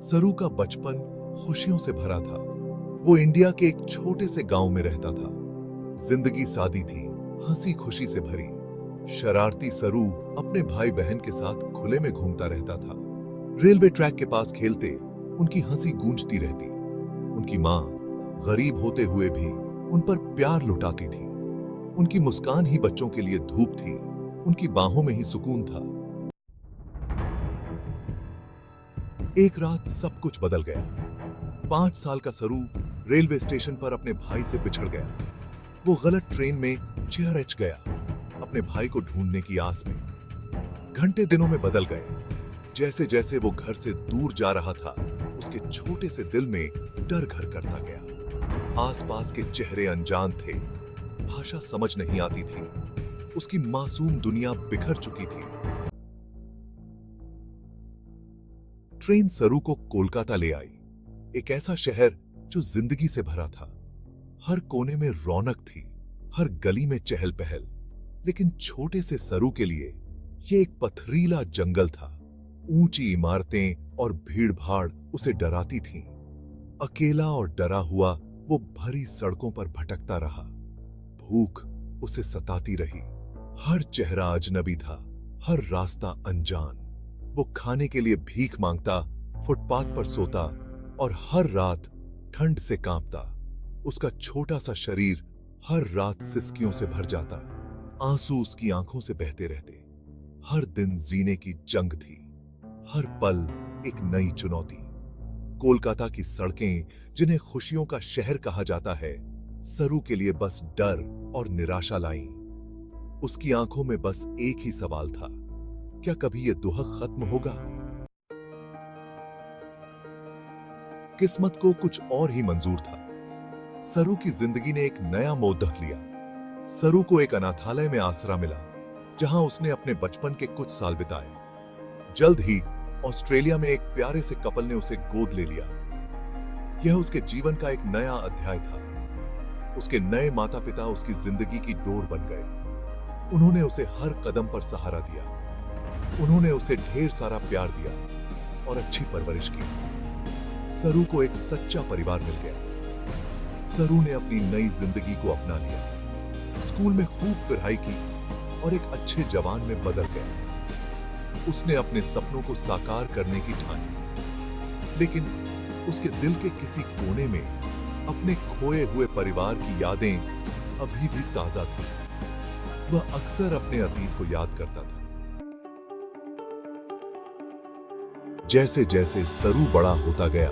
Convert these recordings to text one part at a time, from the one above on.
सरू का बचपन खुशियों से भरा था। वो इंडिया के एक छोटे से गांव में रहता था। जिंदगी सादी थी, हंसी खुशी से भरी। शरारती सरू अपने भाई बहन के साथ खुले में घूमता रहता था। रेलवे ट्रैक के पास खेलते उनकी हंसी गूंजती रहती। उनकी माँ गरीब होते हुए भी उन पर प्यार लुटाती थी। उनकी मुस्कान ही बच्चों के लिए धूप थी, उनकी बाहों में ही सुकून था। एक रात सब कुछ बदल गया। 5 साल का सरू रेलवे स्टेशन पर अपने भाई से बिछड़ गया। वो गलत ट्रेन में चेहरच गया, अपने भाई को ढूंढने की आस में। घंटे दिनों में बदल गए। जैसे जैसे वो घर से दूर जा रहा था, उसके छोटे से दिल में डर घर करता गया। आसपास के चेहरे अनजान थे, भाषा समझ नहीं आती थी। उसकी मासूम दुनिया बिखर चुकी थी। ट्रेन सरू को कोलकाता ले आई, एक ऐसा शहर जो जिंदगी से भरा था। हर कोने में रौनक थी, हर गली में चहल पहल। लेकिन छोटे से सरू के लिए यह एक पथरीला जंगल था। ऊंची इमारतें और भीड़ भाड़ उसे डराती थीं। अकेला और डरा हुआ वो भरी सड़कों पर भटकता रहा। भूख उसे सताती रही। हर चेहरा अजनबी था, हर रास्ता अनजान। वो खाने के लिए भीख मांगता, फुटपाथ पर सोता और हर रात ठंड से कांपता। उसका छोटा सा शरीर हर रात सिसकियों से भर जाता। आंसू उसकी आंखों से बहते रहते। हर दिन जीने की जंग थी, हर पल एक नई चुनौती। कोलकाता की सड़कें, जिन्हें खुशियों का शहर कहा जाता है, सरू के लिए बस डर और निराशा लाईं। उसकी आंखों में बस एक ही सवाल था, क्या कभी यह दुहक खत्म होगा? किस्मत को कुछ और ही मंजूर था। सरू की जिंदगी ने एक नया मोड़ धक लिया। सरू को एक अनाथालय में आसरा मिला, जहां उसने अपने बचपन के कुछ साल बिताए। जल्द ही ऑस्ट्रेलिया में एक प्यारे से कपल ने उसे गोद ले लिया। यह उसके जीवन का एक नया अध्याय था। उसके नए माता पिता उसकी जिंदगी की डोर बन गए। उन्होंने उसे हर कदम पर सहारा दिया। उन्होंने उसे ढेर सारा प्यार दिया और अच्छी परवरिश की। सरू को एक सच्चा परिवार मिल गया। सरू ने अपनी नई जिंदगी को अपना लिया। स्कूल में खूब पढ़ाई की और एक अच्छे जवान में बदल गया। उसने अपने सपनों को साकार करने की ठानी। लेकिन उसके दिल के किसी कोने में अपने खोए हुए परिवार की यादें अभी भी ताजा थी। वह अक्सर अपने अतीत को याद करता था। जैसे जैसे सरू बड़ा होता गया,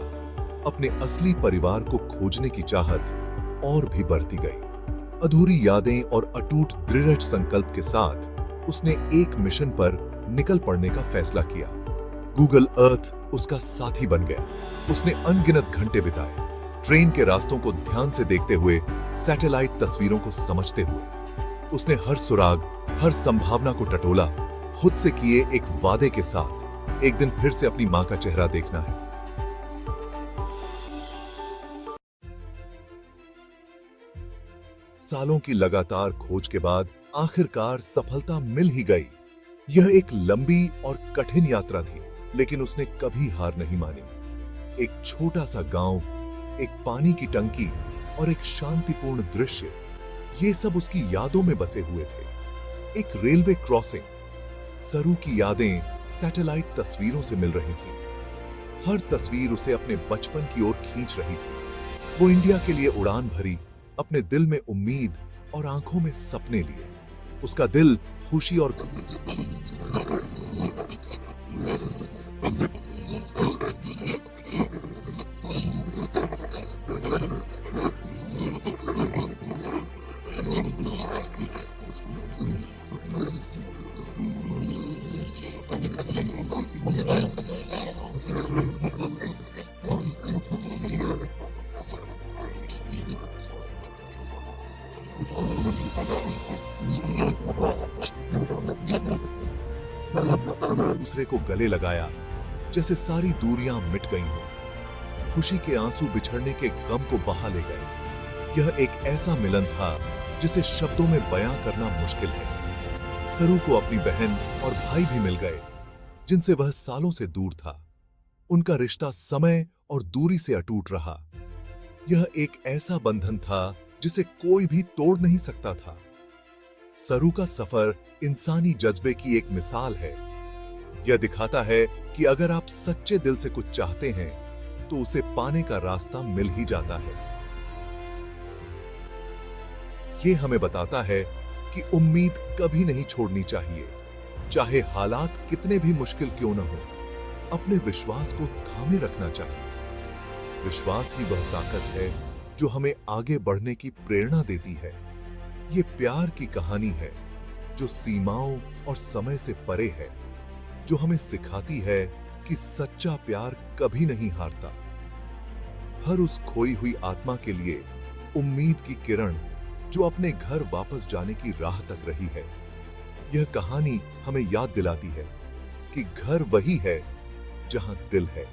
अपने असली परिवार को खोजने की चाहत और भी बढ़ती गई। अधूरी यादें और अटूट दृढ़ संकल्प के साथ उसने एक मिशन पर निकल पड़ने का फैसला किया। गूगल अर्थ उसका साथी बन गया। उसने अनगिनत घंटे बिताए, ट्रेन के रास्तों को ध्यान से देखते हुए, सैटेलाइट तस्वीरों को समझते हुए। उसने हर सुराग, हर संभावना को टटोला, खुद से किए एक वादे के साथ, एक दिन फिर से अपनी मां का चेहरा देखना है। सालों की लगातार खोज के बाद आखिरकार सफलता मिल ही गई। यह एक लंबी और कठिन यात्रा थी, लेकिन उसने कभी हार नहीं मानी। एक छोटा सा गांव, एक पानी की टंकी और एक शांतिपूर्ण दृश्य, ये सब उसकी यादों में बसे हुए थे। एक रेलवे क्रॉसिंग, सरू की यादें सैटेलाइट तस्वीरों से मिल रही थी। हर तस्वीर उसे अपने बचपन की ओर खींच रही थी। वो इंडिया के लिए उड़ान भरी, अपने दिल में उम्मीद और आंखों में सपने लिए। उसका दिल खुशी और दूसरे को गले लगाया, जैसे सारी दूरियां मिट गई हों। खुशी के आंसू बिछड़ने के गम को बहा ले गए। यह एक ऐसा मिलन था जिसे शब्दों में बयां करना मुश्किल है। सरू को अपनी बहन और भाई भी मिल गए, जिनसे वह सालों से दूर था। उनका रिश्ता समय और दूरी से अटूट रहा। यह एक ऐसा बंधन था जिसे कोई भी तोड़ नहीं सकता था। सरू का सफर इंसानी जज्बे की एक मिसाल है। यह दिखाता है कि अगर आप सच्चे दिल से कुछ चाहते हैं तो उसे पाने का रास्ता मिल ही जाता है। यह हमें बताता है कि उम्मीद कभी नहीं छोड़नी चाहिए, चाहे हालात कितने भी मुश्किल क्यों न हो। अपने विश्वास को थामे रखना चाहिए। विश्वास ही वह ताकत है जो हमें आगे बढ़ने की प्रेरणा देती है। ये प्यार की कहानी है जो सीमाओं और समय से परे है, जो हमें सिखाती है कि सच्चा प्यार कभी नहीं हारता। हर उस खोई हुई आत्मा के लिए उम्मीद की किरण जो अपने घर वापस जाने की राह तक रही है। यह कहानी हमें याद दिलाती है कि घर वही है जहां दिल है।